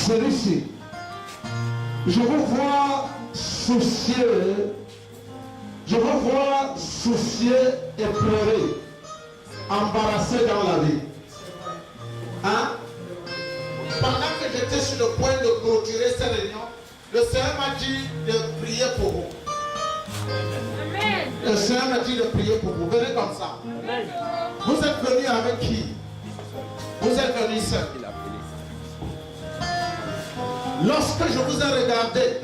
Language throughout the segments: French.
celui-ci. Je vous vois soucieux. Je vous vois soucieux et pleurer. Embarrassé dans la vie. Hein? Pendant que j'étais sur le point de clôturer cette réunion, le Seigneur m'a dit de prier pour vous. Amen. Le Seigneur m'a dit de prier pour vous. Venez comme ça. Amen. Vous êtes venus avec qui? Vous êtes venus seul. Lorsque je vous ai regardé,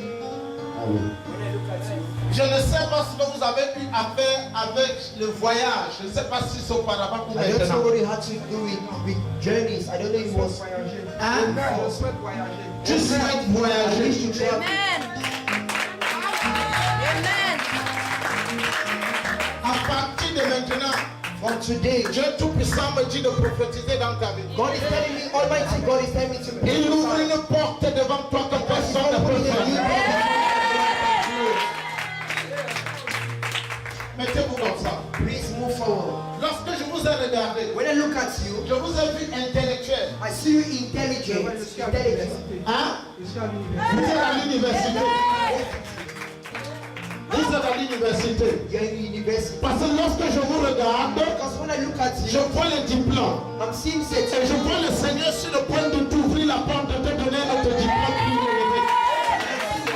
je ne sais pas ce que vous avez eu à faire avec le voyage. Je ne sais pas si c'est auparavant ou I don't know maintenant. what it had to do with journeys. I don't know if it was. Hein? Tu souhaites I voyager. wish to travel. Amen. Amen. À partir de maintenant, From today, Dieu Tout-Puissant me dit de prophétiser dans ta vie. God is telling me, Almighty God is telling me to Il ouvre prophesy. une porte devant toi que personne ne peut faire. Mettez-vous comme ça. Please move forward. Lorsque je vous ai regardé, When I look at you, je vous ai vu intellectuel. I see you intelligent. Hein? Vous êtes à l'université. Vous êtes à l'université. You're in university. Parce que lorsque je vous regarde, Because when I look at je you, vois les diplômes. I'm seeing Et je certificates. vois le Seigneur sur le point de t'ouvrir la porte, de te donner notre diplôme plus élevé.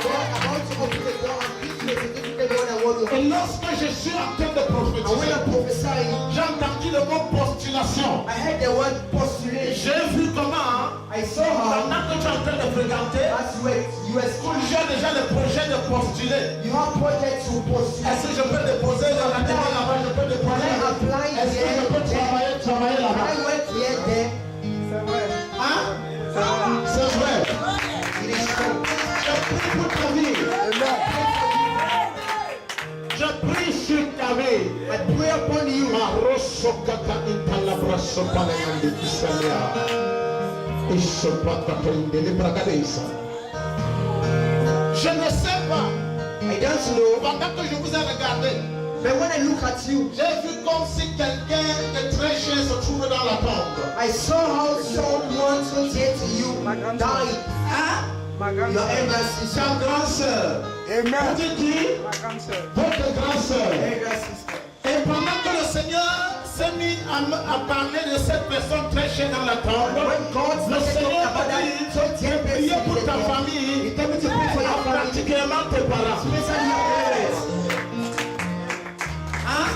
God about to open the door and give you a certificate more than what you Et have. lorsque je suis en train de And when prophétiser, I prophesy, j'ai entendu le mot postulation. I heard the word postulation. J'ai vu comment, I saw how pendant que tu es en train de fréquenter, as you were school, j'ai déjà le projet de postuler. you have projects to postulate. Est-ce que je peux déposer dans la télé là-bas? Je peux déposer. Est-ce que je peux travailler When là-bas? I went here, there, Hein? C'est vrai. it is true. Je prie pour ta vie. Je prie sur ta vie. I pray upon you. Marosokata intalabraso palayande kisalia. Isopakata indelebragadesa. Je ne sais pas. I don't know, Pendant que je vous ai regardé, but when I look at you, j'ai vu comme si quelqu'un de très cher se trouvait dans la tombe. I saw how someone so dear to you died. Hein? Your elder sister. Sa grande sœur. Vous dites qui? Votre grande sœur. Elder sister. Et pendant que le Seigneur s'est mis à parler de cette personne très chère dans la tombe, When God le started talking Seigneur about m'a that dit so dear de prier person, pour ta He famille, told me to pray for your family, particulièrement tes parents. especially your parents. Hein?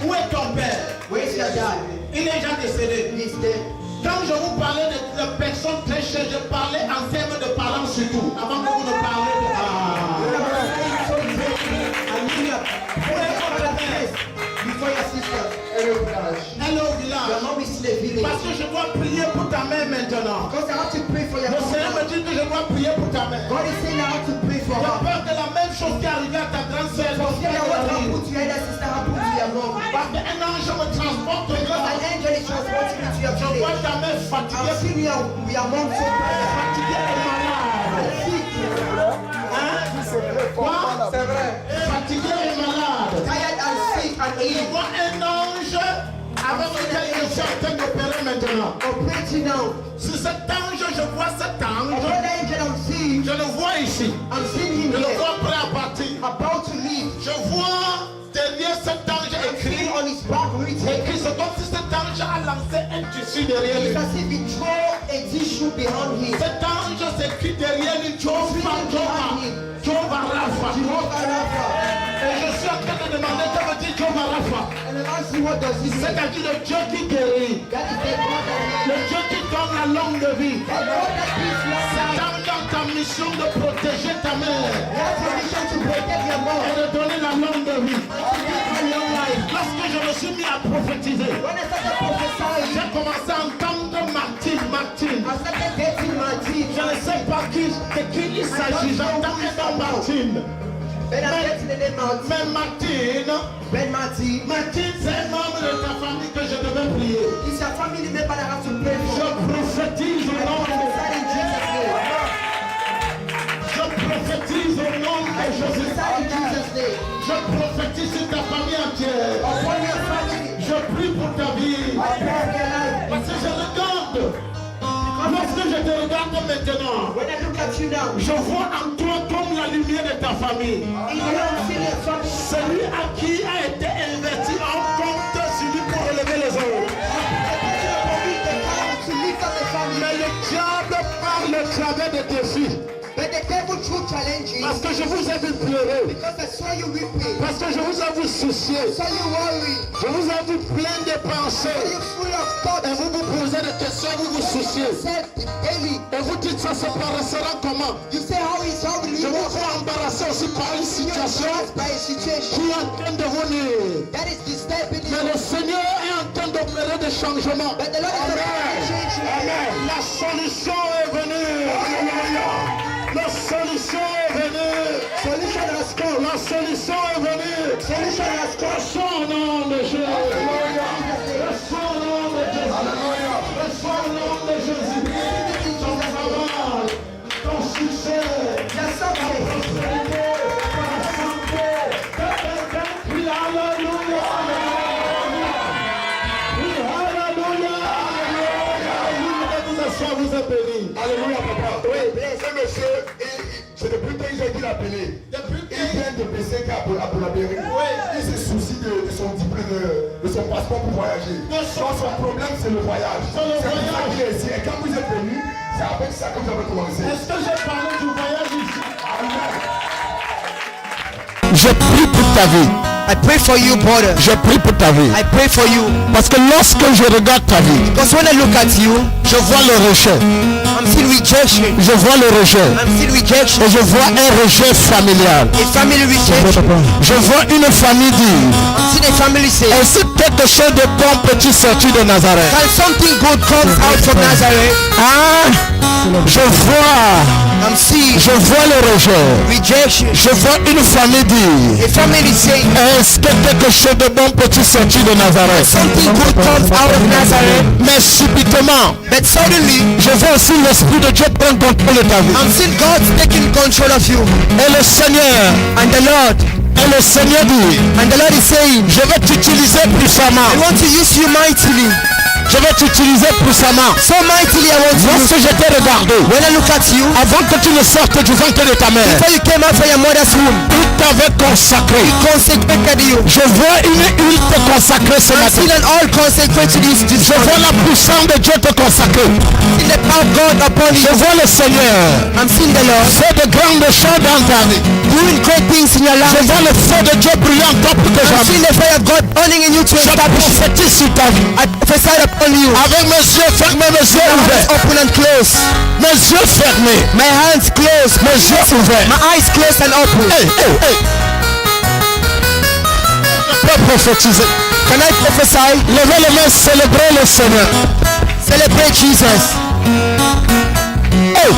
Où est ton père? Where is your dad? Il est déjà décédé. He's dead. Quand je vous parlais de personnes très chères, je parlais en termes de parents surtout, avant que vous ne parlez de... Hallelujah. Pray for your parents before your sister. Hello, village. Hello Your village. mom is in the village. Parce que je dois prier pour ta mère maintenant. Because I have to pray for your Le Seigneur me mom. dit que je dois prier pour ta mère. God is saying I have to pray for J'ai her. peur que la même chose qui est arrivée à ta grande sœur, For ton fear frère that what arrive. happened to your elder sister happened to your mom. Parce qu'un ange me transporte Because là. an angel is transporting you to your Je vois village. ta mère I've fatiguée, seen your mom so tired. fatiguée et malade. Sick. Hein? Quoi? C'est vrai. Fatiguée et malade. Tired and sick and Je ill. vois un ange avec lequel je suis en train d'opérer maintenant. Operating now. Sur cet ange, je vois cet ange. Another angel I'm seeing. Je le vois ici. I'm seeing him Je le here. vois prêt à partir. About to leave. Je vois derrière cet ange I'm écrit. seeing on his back written. Écrit, c'est comme si cet ange a lancé un tissu derrière lui. It's as if he threw a tissue behind him. Cet ange s'écrit derrière lui, Jehovah Rapha. Jehovah Rapha. Et je suis en train de demander, que veut dire Jehovah Rapha? And then I see what does he say. C'est-à-dire le Dieu qui guérit, That is the God that le Dieu qui donne la longue vie. the God that gives life. Cet ange a ta mission de protéger ta mère He has permission to protect your mom. et de donner la longue vie. To give her long life. Lorsque je me suis mis à prophétiser, When I started prophesying, j'ai commencé à entendre Martine. I started getting my teeth. Je ne sais pas de qui il s'agit, j'entends un nom Martine. Then I'm getting the name out. Mais Martine, Ben Marty. Martine, c'est un membre de ta famille que je devais prier. It's your family member that I have to pray Je for. prophétise au nom de Prophesy in Jesus' name. Je prophétise au nom de Jésus. Prophesy in Jesus' name. Je prophétise sur ta famille entière. Upon your family. Je prie pour ta vie. Upon your life. Parce que je regarde. Lorsque je te regarde maintenant, When I look at you now, je vois en toi comme la lumière de ta famille. in you I see the family. Celui à qui a été investi en compte sur lui pour relever les autres. To lift up the family. Mais le diable parle le travers de tes filles. But the devil threw challenges Parce que je vous ai vu pleurer. because I saw you weeping. Parce que je vous ai vu soucier. I saw you worrying. Je vous ai vu plein de I saw pensées. you full of thoughts. Et vous vous posez des questions, vous vous souciez. Said daily. Et vous dites ça se passera comment? You say how will Je you vous walk? vois embarrassé aussi par une situation By a situation qui est en train de venir. that is disturbing Mais you. le Seigneur est en train d'opérer des changements. But the Lord is Amen. changing. Amen. La solution est venue. La solution est venue. Solution has come. La solution est venue. Solution has come. Reçois au nom de Jésus. Reçois au nom de Jésus. Reçois au nom de Jésus. Ton travail, ton succès, Your success. prospérité, ta santé. Quelqu'un crie Alléluia. Oui, Alléluia. Alléluia. Vous asseoir, vous êtes bénis. Alléluia, papa. Oui, ce monsieur, c'est depuis que j'ai dit l'appeler. Depuis Il vient de baisser cap à la mairie. Oui. Il se soucie de son diplôme, de son passeport pour voyager. Donc son problème, c'est le voyage. C'est le pour ça voyage. qu'il est ici. Et quand vous êtes venu, c'est avec ça que vous avez commencé. Est-ce que j'ai parlé du voyage ici? Amen. Je prie pour ta vie. I pray for you, brother. Je prie pour ta vie. I pray for you. Parce que lorsque je regarde ta vie, Because when I look at you, je vois le rejet. I'm still rejection. Je vois le rejet. I'm still rejection. Et je vois un rejet familial. A family rejection. Je vois une famille dire, I'm still a family say, est-ce que quelque chose de bon peut-il sortir de Nazareth? can something good come out from Nazareth? Ah, je vois, I'm seeing je vois le rejet. rejection. Je vois une famille dire, A family saying, est-ce que quelque chose de bon peut-il sortir de Nazareth? something good comes out of Nazareth. Mais subitement, But suddenly, je vois aussi l'Esprit de Dieu prendre contrôle de ta vie. I'm seeing God taking control of you. Et le Seigneur, And the Lord dit, And the Lord is saying, je vais t'utiliser puissamment. I want to use you mightily. Je vais t'utiliser puissamment. So mightily I want to use Lorsque je t'ai regardé, When I look at you, avant que tu ne sortes du ventre de ta mère, before you came out from your mother's womb, il t'avait consacré. consecrated you. Je vois une huile te consacrer ce I matin. feel an all consecrated this Je vois la puissance de Dieu te consacrer. in the power of God upon you. Je vois le Seigneur I'm seeing the Lord faire de grandes choses dans ta vie. doing great things in your Je life. vois le feu de Dieu brûlant encore plus que I'm jamais. seeing the fire of God burning in you to Je establish. prophétise sur ta vie. I prophesy upon you. Avec mes yeux fermés, mes yeux My hands ouverts. open and closed. Mes yeux fermés, My hands closed. mes yeux ouverts. My eyes closed and open. Hey, hey, hey. Je peux prophétiser. Can I prophesy? Levez les mains, célébrez le Seigneur. Celebrate Jesus. Hey.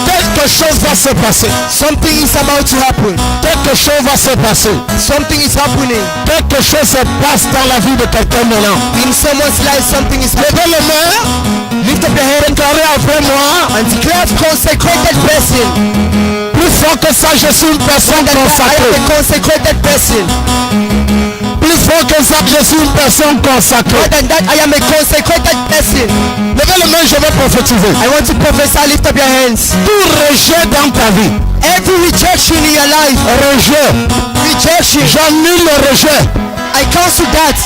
Quelque chose va se passer. Something is about to happen. Quelque chose va se passer. Something is happening. Quelque chose se passe dans la vie de quelqu'un maintenant. In someone's life, something is happening. Levez les mains. Lift up your head Déclarez après moi. and declare consecrated person. Plus fort que ça, je suis une personne That I am consacrée. a consecrated person. Plus fort que ça, je suis une personne consacrée. More than that, I am a consecrated person. Levez les mains, je vais prophétiser. I want to prophesy. Lift up your hands. Tout rejet dans ta vie. Every rejection in your life, Rejet. rejection, J'annule le rejet. I cancel that.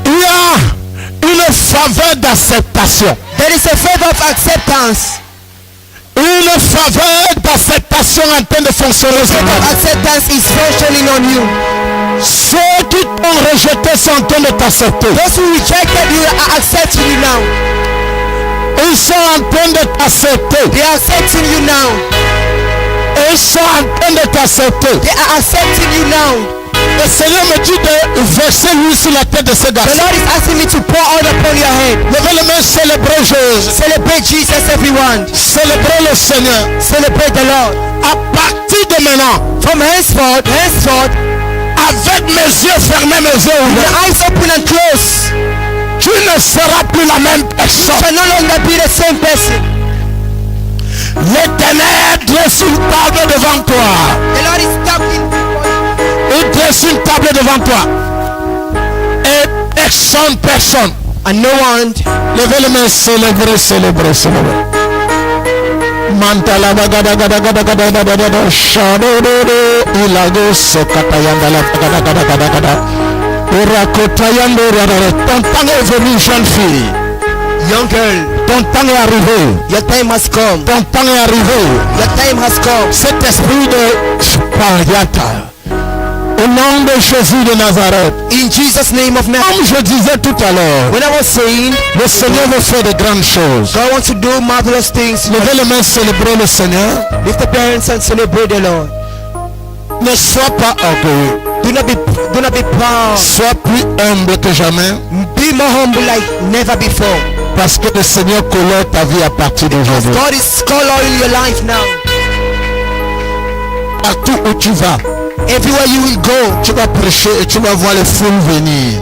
Il y a une faveur d'acceptation. There is a favor of acceptance. Une faveur d'acceptation en train de fonctionner. Acceptance is functioning on you. Ceux qui t'ont rejeté sont en train de t'accepter. Those who rejected you are accepting you now. Ils sont en train de t'accepter. They are accepting you now. Ils sont en train de t'accepter. They are accepting you now. Le Seigneur me dit de verser l'huile sur la tête de ce The garçon. Lord is asking me to pour out upon your head. Levez les mains, célébrez Jésus. Celebrate Jesus, everyone. Célébrez le Seigneur. Celebrate the Lord. À partir de maintenant, From henceforth, avec mes yeux fermés, mes yeux the ouverts, eyes open and close. tu ne seras plus la même You personne. shall no longer be the same person. L'Éternel dresse une table devant toi. The Lord is talking. Il dresse une table devant toi. Et personne And no one. Levez les mains, célébrez, célébrez, célébrez. Mantala bagada gada gada gada gada gada shadodo ilagos katayanda la gada gada gada gada urakotayanda rara. Ton temps est venu, jeune fille. Young girl, Ton temps est arrivé. your time has come. Ton temps est arrivé. Your time has come. Cet esprit de Spariata, au nom de Jésus de Nazareth, In Jesus' name of comme Nazareth. je disais tout à l'heure, When I was saying, le Seigneur veut faire de grandes choses. God wants to do marvelous things. Levez les mains, célébrer le Seigneur. Lift up your hands and celebrate the Lord. Ne sois pas orgueilleux. Do not be proud. Sois plus humble que jamais, Be more humble like never before. parce que le Seigneur colore ta vie à partir d'aujourd'hui. God is coloring your life now. Partout où tu vas, Everywhere you will go, tu vas prêcher et tu vas voir les foules venir.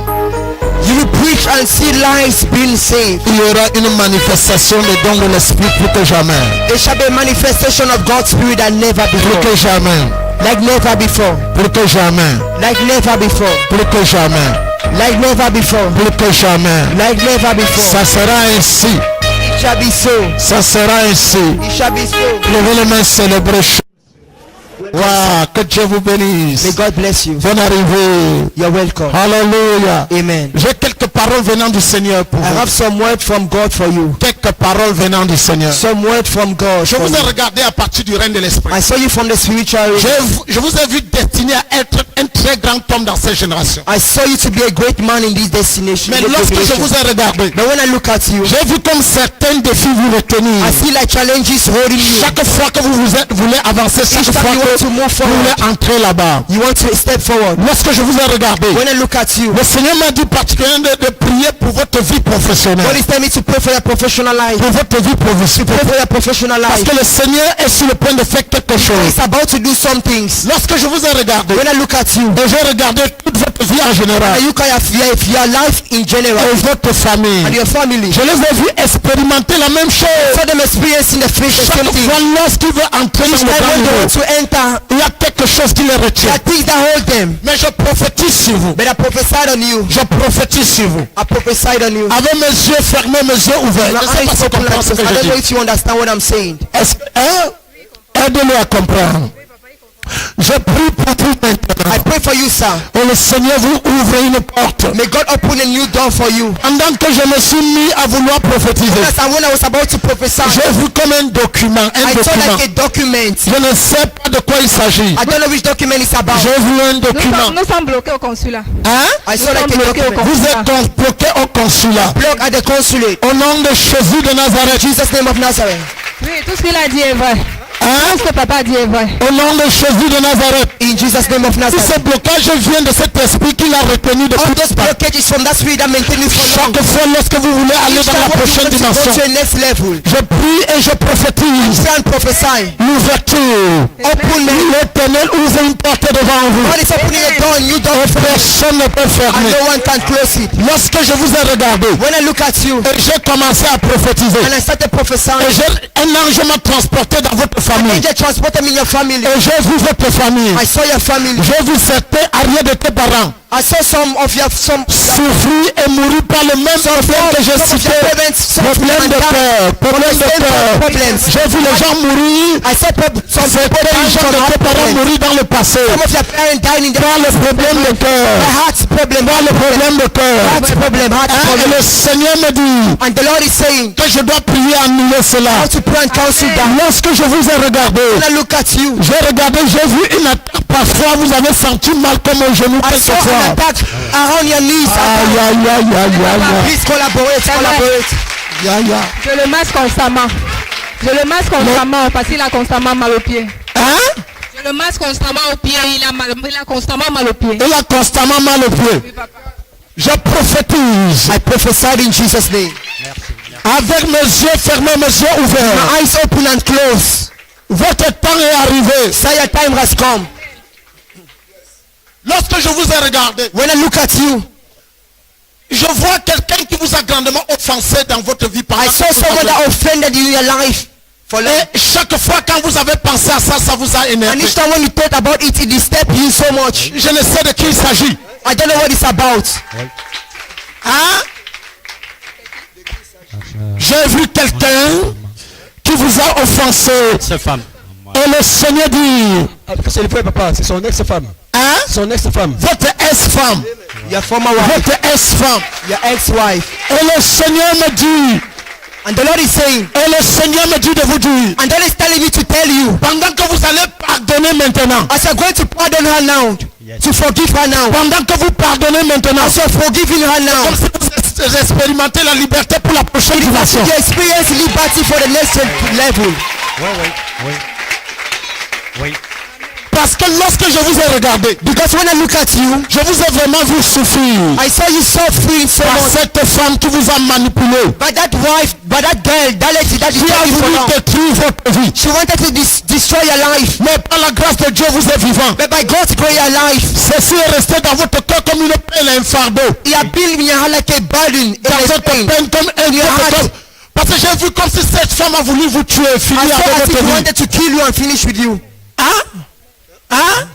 you will preach and see lives being saved. Il y aura une manifestation des dons de l'Esprit plus que jamais. There shall be a manifestation of God's Spirit like never Plus before. que jamais. Like never before. Plus que jamais. Like never before. Plus que jamais. Like never before. Plus que jamais. Like never before. Ça sera ainsi. It shall be so. Ça sera ainsi. It shall be so. Levez les mains, célébrez. Waouh, que Dieu vous bénisse. May God bless you. Bonne arrivée. You're welcome. Alléluia. Amen. J'ai quelques paroles venant du Seigneur pour I vous. have some word from God for you. Quelques paroles venant du Seigneur. Some word from God. Je for vous ai you. regardé à partir du règne de l'Esprit. I saw you from the spiritual realm. Je vous ai vu destiné à être un très grand homme dans cette génération. I saw you to be a great man in this destination. Mais this lorsque je generation. vous ai regardé, But when I look at you, j'ai vu comme certains défis vous retenir. I see like challenges holding you. Chaque fois que voulez avancer, chaque Each time fois you que want to move vous forward, voulez entrer là-bas. you want to step forward. Lorsque je vous ai regardé, When I look at you, le Seigneur m'a dit particulièrement de prier pour votre vie professionnelle. God is telling me to pray for your professional life. Pour votre vie professionnelle. Pray for your professional Parce life. que le Seigneur est sur le point de faire quelque chose. He's about to do some things. Lorsque je vous ai regardé, When I look at you, et j'ai regardé toute votre vie en général, I look at your life in general et votre famille, and your family. je les ai vus expérimenter la même chose. For them experiencing the faith the Chaque same thing. fois lorsqu'il veut entrer dans Each le time when they grand want to enter, il y a quelque chose qui les retient. there are things that hold them. Mais je prophétise sur vous. But I prophesied on you. Je prophétise sur vous. I prophesied on you. Avec mes yeux fermés, mes yeux ouverts. My Je ne sais eyes pas si tu open comprends like ce this. que I je don't know dis. if you understand what I'm saying. Aide-le à comprendre. Je prie pour vous maintenant. I pray for you, sir. Et le Seigneur vous ouvre une porte. May God open a new door for you. Pendant que je me suis mis à vouloir prophétiser, Because when I was about to prophesy, j'ai vu comme un document. I saw like a document. Je ne sais pas de quoi il s'agit. I don't know which document it's about. J'ai vu un document. Nous sommes bloqués au consulat. Hein? I saw like a sommes bloqués au document. Vous êtes bloqué au consulat. Block at the consulate. Au nom de Jésus de Nazareth. Jesus' name of Nazareth. Oui, tout ce qu'il a dit est vrai. Hein? Tout ce que papa a dit est vrai. Au nom de Jésus de Nazareth. In Jesus' name of Tous Nazareth. ces blocages viennent de cet esprit qui l'a retenu depuis All tout those ce temps. blockages from that spirit that maintain you for long. Chaque fois lorsque vous voulez aller Each dans time la when you prochaine want to dimension, go to a next level, je prie et je prophétise pray and prophesy. l'ouverture. Open me. L'éternel ouvre une porte devant vous. God is opening a door, a new door Et for you, personne ne peut and fermer. no one can close it. Lorsque je vous ai regardé When I look at you, et j'ai commencé à prophétiser, and I started et prophesying, un ange m'a transporté dans votre famille. angel transported me in your family. Et j'ai vu votre famille. I saw your family. J'ai vu certains arrière de tes parents I saw some of your souffrir et mourir par le même problème que j'ai some of cité. your parents Problème de cœur, problème de cœur. problems. J'ai vu les gens mourir. I saw some C'était people les dying gens from de tes heart parents problems. mourir dans le passé. Some of your parents died in the Par le problème de cœur. heart problem. Par le problème de cœur. Heart problem. Heart Hein, et problem. le Seigneur me dit And the Lord is saying, que je dois prier à annuler cela. how to pray and counsel that. Lorsque je vous ai regardé, When I look at you, j'ai regardé, j'ai vu une attaque. Parfois vous avez senti mal comme au genou I saw an quelquefois. attack around your knees. Aïe aïe aïe aïe aïe Please collaborate, collaborate. aïe aïe aïe. Je le masse constamment. Je le masse constamment parce qu'il a constamment mal au pied. Hein? Je le masse constamment au pied. Il a constamment mal au pied. Il a constamment mal au pied. Je prophétise I prophesied in Jesus' name. avec mes yeux fermés, mes yeux ouverts. My eyes open and closed. Votre temps est arrivé. Say your time has come. Lorsque je vous ai regardé, When I look at you, je vois quelqu'un qui vous a grandement offensé dans votre vie. I saw someone that offended you in your life. For long. Et chaque fois quand vous avez pensé à ça, ça vous a And énervé. each time when you thought about it, it disturbed you so much. Je ne sais de qui il s'agit. I don't know what it's about. Hein? J'ai vu quelqu'un qui vous a offensé. Cette femme. Et le Seigneur dit, C'est le frère papa, c'est son ex-femme. hein? Son ex-femme. Votre ex-femme. Your former wife. Votre ex-femme. Your ex-wife. Et le Seigneur me dit, And the Lord is saying, et le Seigneur me dit de vous dire, and the Lord is telling me to tell you, pendant que vous allez pardonner maintenant, as you're going to pardon her now, Yes. to forgive her now, pendant que vous pardonnez maintenant, as you're forgiving her now, comme si vous expérimentez la liberté pour la prochaine dimension. you experience liberty for the next level. Oui, oui, oui. Oui. Parce que lorsque je vous ai regardé, Because when I look at you, je vous ai vraiment vu souffrir I saw you suffering so par much. cette femme qui vous a manipulé, By that wife, by that girl, that lady, that is qui a taking for voulu now. détruire votre vie. She wanted to destroy your life. Mais par la grâce de Dieu, vous êtes vivant. But by God's grace, your life, Ceci est resté dans votre cœur comme une peine et un fardeau. He has been in your heart like a burden. Dans votre peine comme un fardeau. Parce que j'ai vu comme si cette femme a voulu vous tuer, I finir saw as avec if votre He vie. wanted to kill you and finish with you. Hein? Hein?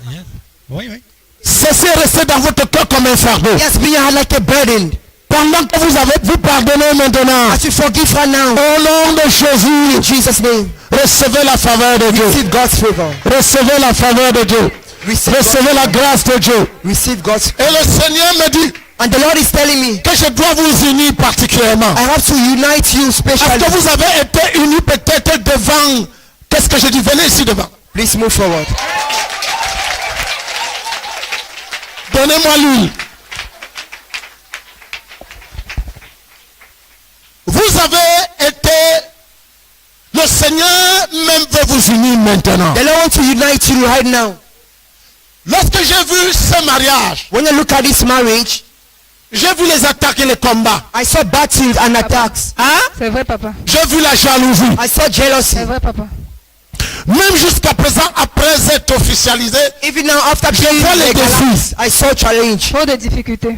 Oui, oui. Ceci est resté dans votre cœur comme un fardeau. He has been in your heart like a burden. Pendant que vous pardonnez maintenant, As you forgive her now, au nom de Jésus, in Jesus' name, recevez la faveur de Dieu. receive God's favor. Recevez la faveur de Dieu. Recevez la grâce de Dieu. Receive God's. Et le Seigneur me dit And the Lord is telling me, que je dois vous unir particulièrement. I have to unite you Est-ce specially. que vous avez été unis peut-être devant? Qu'est-ce que je dis? Venez ici devant. Please move forward. Donnez-moi l'huile. Vous avez été... Le Seigneur même veut vous unir maintenant. The Lord wants to unite you right now. Lorsque j'ai vu ce mariage, When I look at this marriage, j'ai vu les attaques et les combats. I saw battles and attacks. Hein? C'est vrai, papa. J'ai vu la jalousie. I saw jealousy. C'est vrai, papa. Même jusqu'à présent, après être officialisé, Even now, after being vois les legalized, I saw challenge. Trop de difficultés.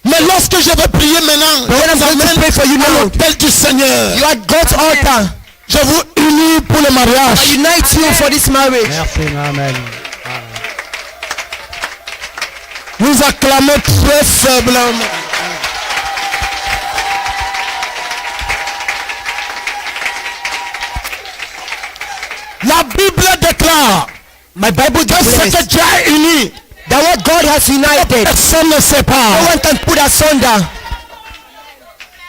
mais lorsque je vais prier maintenant, But when I'm je going vous to amène pray for you à now, l'autel du Seigneur. you are God's altar. Je vous unis pour le I mariage. unite you for this marriage. Merci, Amen. Vous acclamez très faiblement. La Bible déclare My Bible que ce declares que Dieu a uni, that what God has united, personne ne sait no pas. one can put asunder.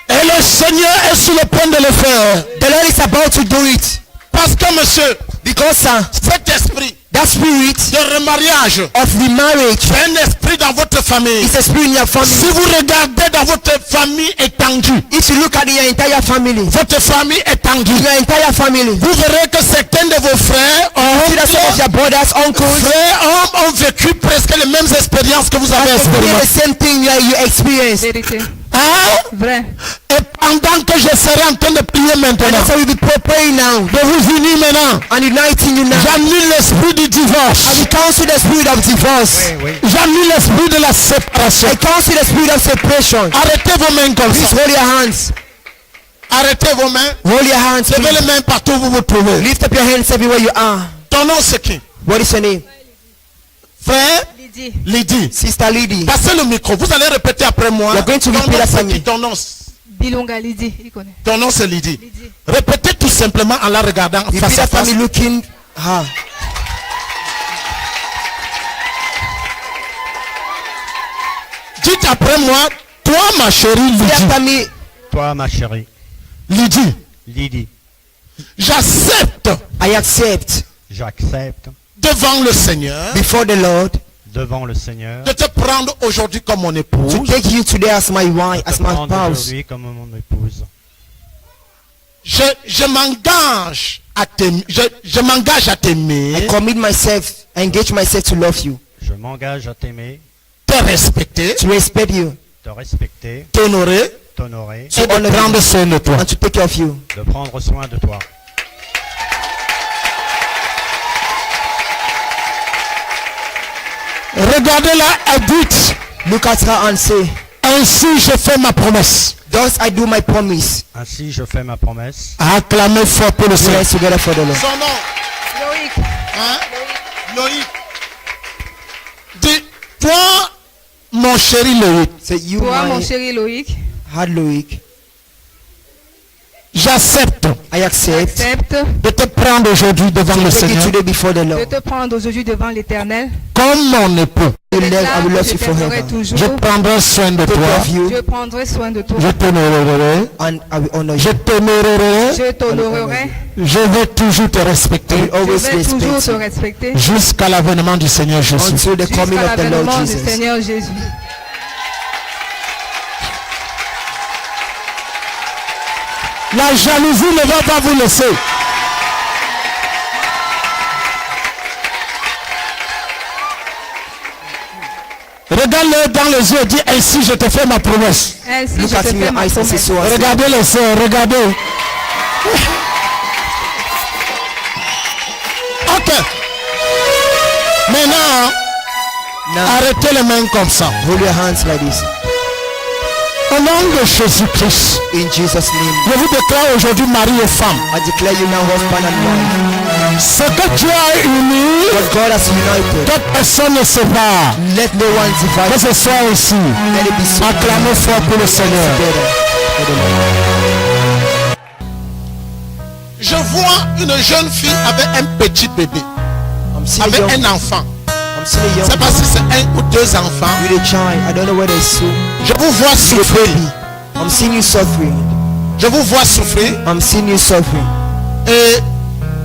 Et le Seigneur est sur le point de le faire. The Lord is about to do it. Parce que monsieur, Because cet esprit that spirit de remariage of the marriage est un esprit dans votre famille. is a spirit in your Si family. vous regardez dans votre famille étendue, If you look at your entire family, votre famille étendue, your entire family, vous verrez que certains de vos frères see that some of your brothers, uncles, ont vécu presque les mêmes expériences que vous avez experience expérimentées. the same thing you experience. Vérité. Hein? Vrai. Et pendant que je serai en train de prier And maintenant, that's why we be praying now de vous unir maintenant, and uniting you now. j'annule l'esprit du And divorce. we counsel the spirit of divorce. Oui, oui. J'annule l'esprit de la séparation. I counsel the spirit of separation. Arrêtez vos mains comme Please ça. hold your hands. Arrêtez vos mains. Hold your hands. Levez Please. les mains partout où vous vous trouvez. Lift up your hands everywhere you are. Ton nom c'est qui? What is your name? Frère Lydie. Lydie. Sister Lydie. Passez le micro. Vous allez répéter après moi. You're going to Ton repeat nom after c'est me. qui? Bilonga Lydie. Il connaît. Ton nom c'est Lydie. Lydie. Répétez tout simplement en la regardant Repeat face à after face. me looking her. Dites après moi, toi ma chérie Repeat Lydie. after me. Toi, ma chérie, Lydie, Lydie, j'accepte I accept j'accepte devant le Seigneur before the Lord devant le Seigneur de te prendre aujourd'hui comme mon épouse. to take you today as my wife, de as te my prendre spouse. aujourd'hui comme mon épouse. Je m'engage à t'aimer. Je m'engage à I t'aimer, commit myself, engage myself to love you, Je m'engage à t'aimer, te respecter, to respect you, te respecter, t'honorer t'honorer, et de prendre soin de toi. and to take care of you. de prendre soin de toi. Regardez-la et dites, Look at her and say, ainsi je fais ma promesse. thus I do my promise. Ainsi, je fais ma promesse. Acclamez fort pour le Seigneur. Let's together for the Lord. Son nom, Loïc. hein? Loïc. Dis, toi, mon chéri Loïc, Say you, Toi, mon my chéri Loïc, hard Loïc, J'accepte I accept Accepte de te prendre aujourd'hui devant le to take you Seigneur today before the de Lord. te prendre aujourd'hui devant l'Éternel. comme mon époux. I will Déclare love que you je t'aimerai forever. toujours. Je prendrai soin de Take toi. care of you Je prendrai soin de toi. Je t'honorerai. and I will honor Je you. t'honorerai. Je t'honorerai. Je vais toujours te I will respecter Je always vais toujours respect te you respecter. jusqu'à l'avènement du Seigneur Jésus. until the coming Jusqu'à of the Lord l'avènement du Jesus. Seigneur Jésus. La jalousie ne va pas vous laisser. Regarde-le dans les yeux et dis ainsi je te fais ma promesse. Ainsi, Look je at te me in fais your ma eyes and say promesse. so. I say, Regardez les sœurs, regardez. Ok. Maintenant, Now, arrêtez les mains comme ça. hold your hands like this. Au nom de Jésus-Christ, In Jesus' name, je vous déclare aujourd'hui mari et femme. I declare you now husband and wife. Ce que Dieu a uni, What God has united, toute personne ne sépare. let no one divide. Que ce soit aussi. Let it be so. Acclamez fort pour le Seigneur. Together for the Lord. Je vois une jeune fille avec un petit bébé, I'm seeing avec a young, un enfant. I'm seeing a Je ne young sais pas si c'est un ou deux enfants. with a child. I don't know whether it's so. Je vous vois souffrir. I'm seeing you suffering. Je vous vois souffrir. I'm seeing you suffering. Et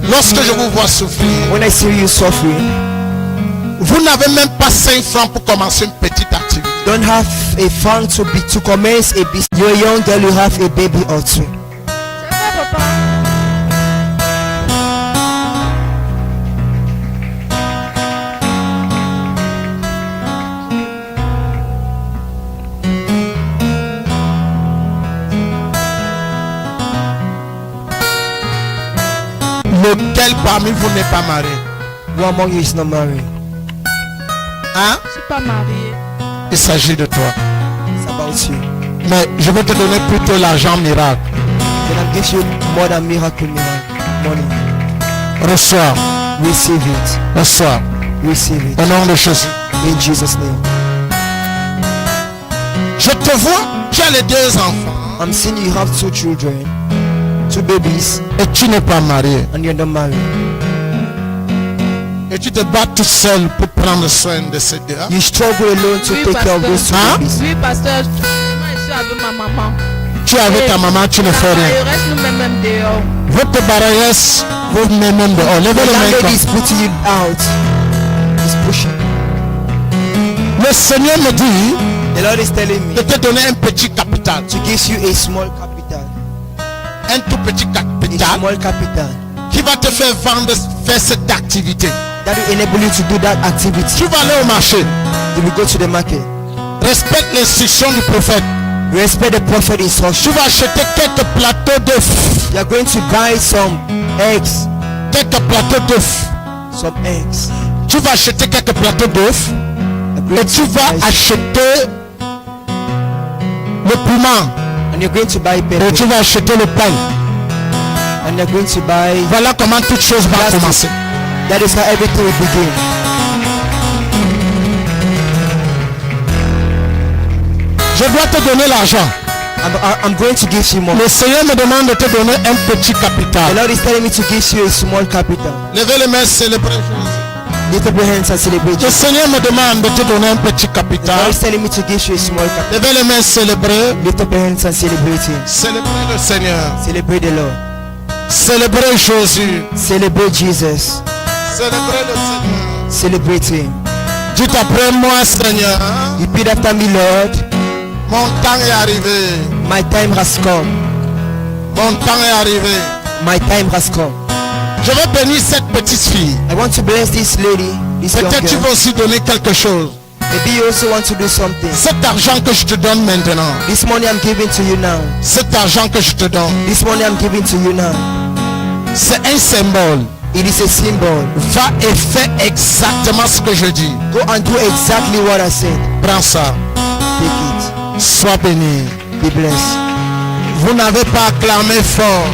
lorsque je vous vois souffrir, When I see you suffering, vous n'avez même pas 5 francs pour commencer une petite activité. don't have a fund to commence a business. You're a young girl, you have a baby or two. C'est quoi, papa? Lequel parmi vous n'est pas marié? Who among you is not married? Hein? Je suis pas mariée. Il s'agit de toi. It's about you. Mais je vais te donner plutôt l'argent miracle. Then I'll give you more than miracle money. Reçois, Receive it. reçois. Receive it. Au nom de Jésus. In Jesus' name. Je te vois, tu as les 2 enfants. I'm seeing you have 2 children, 2 babies, Et tu n'es pas marié. and you're not married. Et tu te bats tout seul pour prendre soin de ces 2. You struggle alone to Oui, take care of pasteur. those 2 Hein? babies. Oui, pasteur. Moi, je suis avec ma maman. Tu es avec ta maman, tu ne fais rien. Il reste nous-mêmes même dehors. Votre barrière, vous venez même dehors. Levez The les mains landlady comme is putting you out. He's pushing. Le Seigneur me dit The Lord is telling me de te donner un petit capital. to give you a small capital. Un tout petit A capital small capital qui va te faire faire cette activité. that will enable you to do that activity. Tu vas aller au marché. You will go to the market. Respecte l'instruction du prophète. Respect the prophet Tu instruction. vas acheter quelques plateaux d'œufs. You are going to buy some eggs. Quelques plateaux d'œufs. Some eggs. Tu vas acheter quelques plateaux d'œufs. You are Et going tu to vas buy- acheter le piment. and you're going to buy et pepper. tu vas acheter le pain. And you're going to buy. Voilà comment toute chose va Plastic. commencer. That is how everything will begin. Je dois te donner l'argent. I'm going to give you more. Le Seigneur me demande de te donner un petit The capital. Lord is telling me to give you a small capital. Levez les mains, célébrez Jésus. Lift up your hands and celebrate. Le Seigneur me demande de te donner un petit The Lord capital. is telling me to give you a small capital. Levez les mains, célébrez. Lift up your hands and celebrate Him. Célébrez le Seigneur. Celebrate the Lord. Célébrez Jésus. Celebrate Jesus. Célébrez le Seigneur. Celebrate Him. Dites après moi, Seigneur. Repeat after me, Lord. Mon temps est arrivé. My time has come. Mon temps est arrivé. My time has come. Je vais bénir cette petite fille. I want to bless this lady, this young Peut-être tu girl. vas aussi donner quelque chose. Maybe you also want to do something. Cet argent que je te donne maintenant. This money I'm giving to you now. Cet argent que je te donne. This money I'm giving to you now. C'est un symbole. It is a symbol. Va et fais exactement ce que je dis. Go and do exactly what I said. Prends ça. Take it. Sois béni. Be blessed. Vous n'avez pas acclamé fort.